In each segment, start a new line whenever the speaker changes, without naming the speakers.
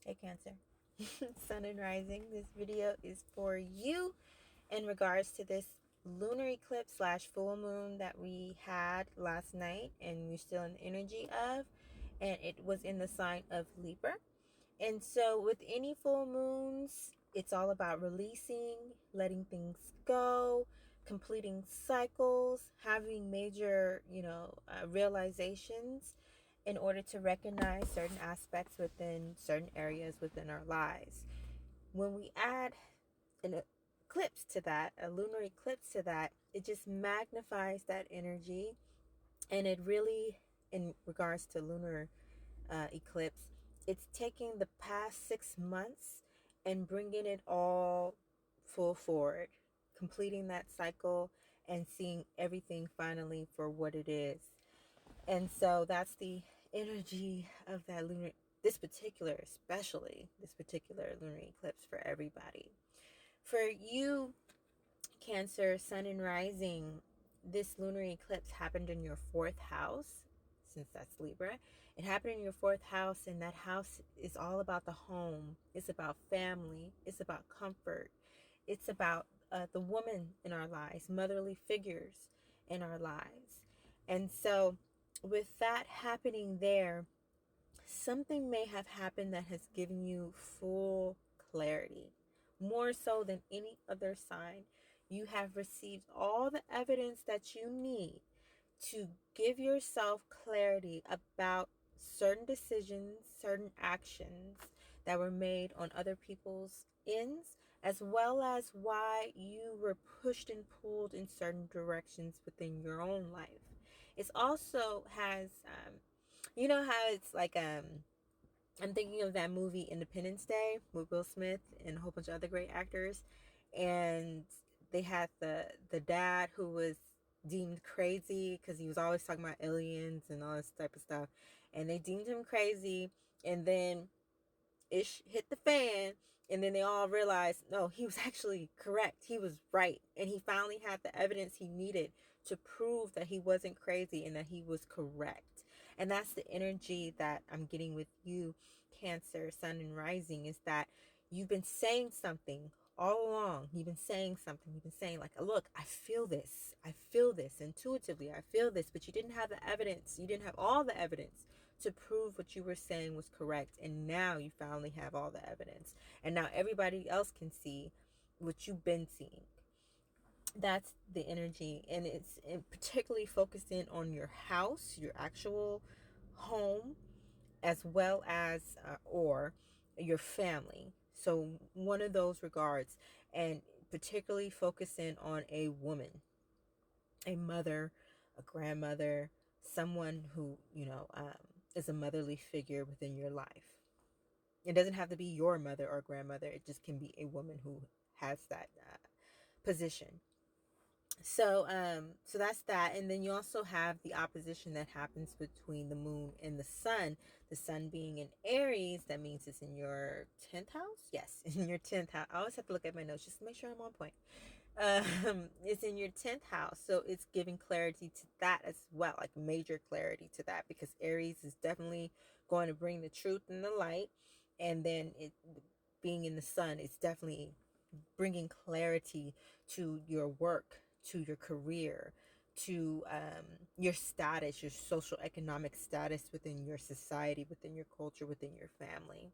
Hey Cancer, Sun and Rising. This video is for you in regards to this lunar eclipse slash full moon that we had last night and we're still in the energy of, and it was in the sign of Libra. And so with any full moons, it's all about releasing, letting things go, completing cycles, having major, realizations in order to recognize certain aspects within certain areas within our lives. When we add an eclipse to that, a lunar eclipse to that, it just magnifies that energy. And it really, in regards to lunar eclipse, it's taking the past 6 months and bringing it all full forward, completing that cycle and seeing everything finally for what it is. And so that's the energy of that lunar, especially this particular lunar eclipse for everybody. For you, Cancer, Sun and Rising, this lunar eclipse happened in your fourth house, since that's Libra. It happened in your fourth house, and that house is all about the home. It's about family. It's about comfort. It's about the woman in our lives, motherly figures in our lives. And so with that happening there, something may have happened that has given you full clarity. More so than any other sign, you have received all the evidence that you need to give yourself clarity about certain decisions, certain actions that were made on other people's ends, as well as why you were pushed and pulled in certain directions within your own life. It also has, you know how it's like, I'm thinking of that movie Independence Day with Will Smith and a whole bunch of other great actors, and they had the dad who was deemed crazy because he was always talking about aliens and all this type of stuff, and they deemed him crazy, and then ish hit the fan, and then they all realized no, he was actually correct, he was right, and he finally had the evidence he needed to prove that he wasn't crazy and that he was correct. And that's the energy that I'm getting with you, Cancer, Sun and Rising, is that you've been saying something all along. You've been saying something. You've been saying, like, look, I feel this intuitively, I feel this, but you didn't have the evidence. You didn't have all the evidence to prove what you were saying was correct. And now you finally have all the evidence. And now everybody else can see what you've been seeing. That's the energy. And it's particularly focused in on your house, your actual home, as well as or your family. So one of those regards, and particularly focusing on a woman, a mother, a grandmother, someone who, is a motherly figure within your life. It doesn't have to be your mother or grandmother. It just can be a woman who has that position. So that's that. And then you also have the opposition that happens between the moon and the sun being in Aries. That means it's in your 10th house. Yes, in your 10th house. I always have to look at my notes just to make sure I'm on point. It's in your 10th house, so it's giving clarity to that as well, like major clarity to that, because Aries is definitely going to bring the truth and the light. And then it being in the sun, it's definitely bringing clarity to your work, to your career, to your status, your social economic status within your society, within your culture, within your family.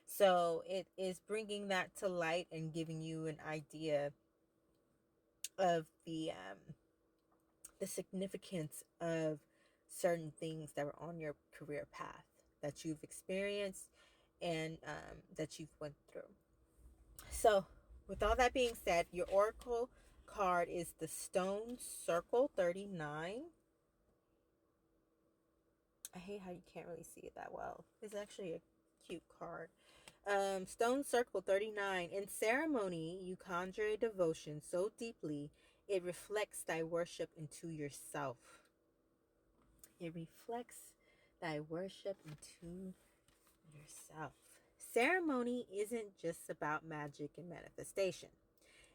So it is bringing that to light and giving you an idea of the significance of certain things that were on your career path that you've experienced and that you've went through. So with all that being said, your oracle card is the Stone Circle 39. I hate how you can't really see it that well. It's actually a cute card. Stone Circle 39. In ceremony, you conjure a devotion so deeply it reflects thy worship into yourself. It reflects thy worship into yourself. Ceremony isn't just about magic and manifestation.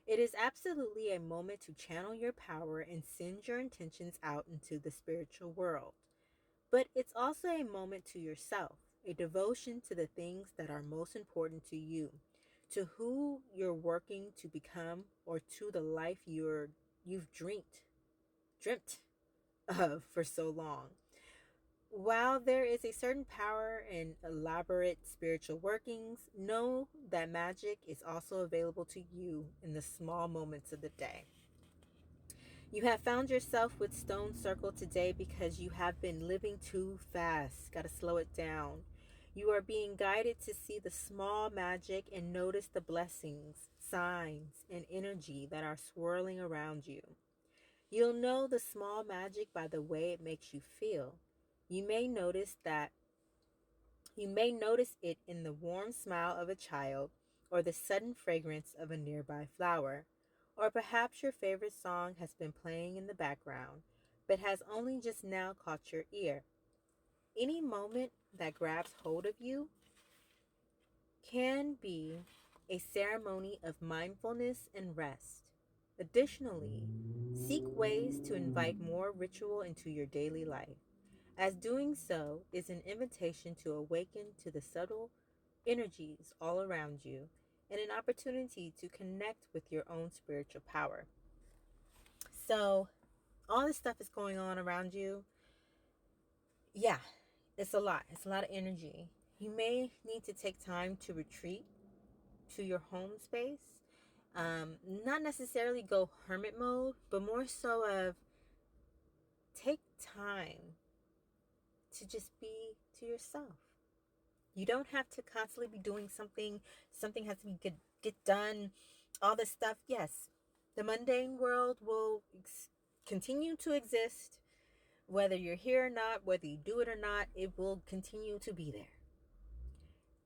It is absolutely a moment to channel your power and send your intentions out into the spiritual world. But it's also a moment to yourself, a devotion to the things that are most important to you, to who you're working to become, or to the life you've dreamt of for so long. While there is a certain power in elaborate spiritual workings, know that magic is also available to you in the small moments of the day. You have found yourself with stone circle today because you have been living too fast. Got to slow it down. You are being guided to see the small magic and notice the blessings, signs, and energy that are swirling around you. You'll know the small magic by the way it makes you feel. You may notice it in the warm smile of a child, or the sudden fragrance of a nearby flower. Or perhaps your favorite song has been playing in the background, but has only just now caught your ear. Any moment that grabs hold of you can be a ceremony of mindfulness and rest. Additionally, seek ways to invite more ritual into your daily life, as doing so is an invitation to awaken to the subtle energies all around you and an opportunity to connect with your own spiritual power. So, all this stuff is going on around you. Yeah, it's a lot. It's a lot of energy. You may need to take time to retreat to your home space. Not necessarily go hermit mode, but more so of take time to just be to yourself. You don't have to constantly be doing something. Something has to be get done. All this stuff. Yes, the mundane world will continue to exist. Whether you're here or not, whether you do it or not, it will continue to be there.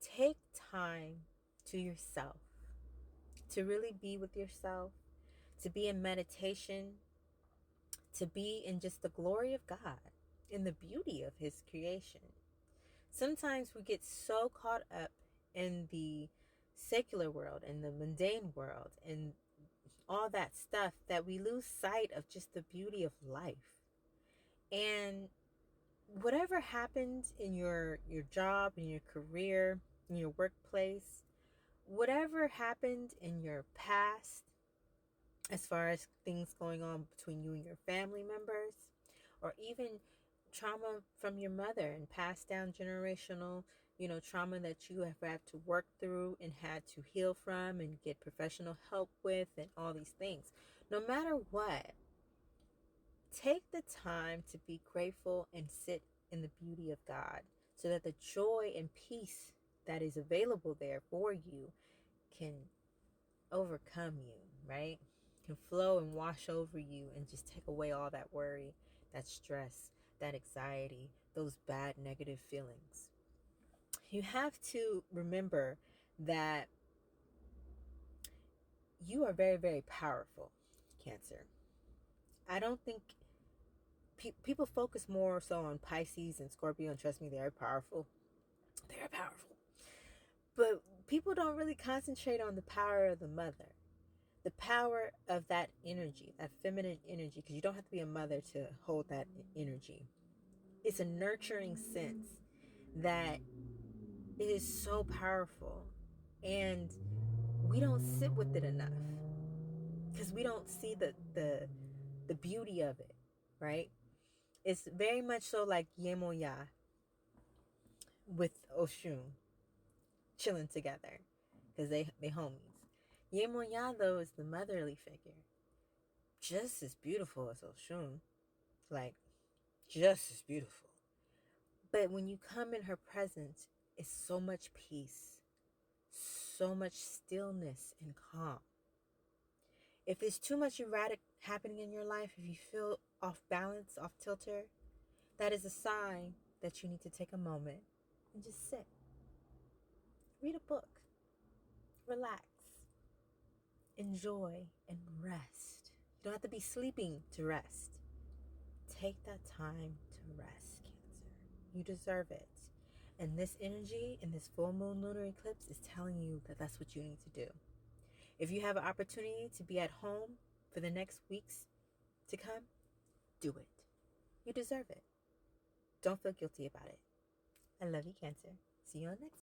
Take time to yourself, to really be with yourself, to be in meditation, to be in just the glory of God, in the beauty of His creation. Sometimes we get so caught up in the secular world, in the mundane world, and all that stuff that we lose sight of just the beauty of life. And whatever happens in your job, in your career, in your workplace, whatever happened in your past, as far as things going on between you and your family members, or even trauma from your mother and passed down generational, trauma that you have had to work through and had to heal from and get professional help with and all these things. No matter what, take the time to be grateful and sit in the beauty of God so that the joy and peace that is available there for you can overcome you, right? Can flow and wash over you and just take away all that worry, that stress, that anxiety, those bad negative feelings. You have to remember that you are very, very powerful, Cancer. I don't think people focus more so on Pisces and Scorpio, and trust me, they are powerful. They are powerful. But people don't really concentrate on the power of the mother, the power of that energy, that feminine energy, because you don't have to be a mother to hold that energy. It's a nurturing sense that it is so powerful, and we don't sit with it enough because we don't see the beauty of it, right? It's very much so like Yemoya with Oshun chilling together because they homies. Yemoya, though, is the motherly figure, just as beautiful as Oshun, like just as beautiful. But when you come in her presence, it's so much peace, so much stillness and calm. If there's too much erratic happening in your life, if you feel off balance, off tilter, that is a sign that you need to take a moment and just sit. Read a book. Relax. Enjoy and rest. You don't have to be sleeping to rest. Take that time to rest, Cancer. You deserve it. And this energy in this full moon lunar eclipse is telling you that that's what you need to do. If you have an opportunity to be at home for the next weeks to come, do it. You deserve it. Don't feel guilty about it. I love you, Cancer. See you on next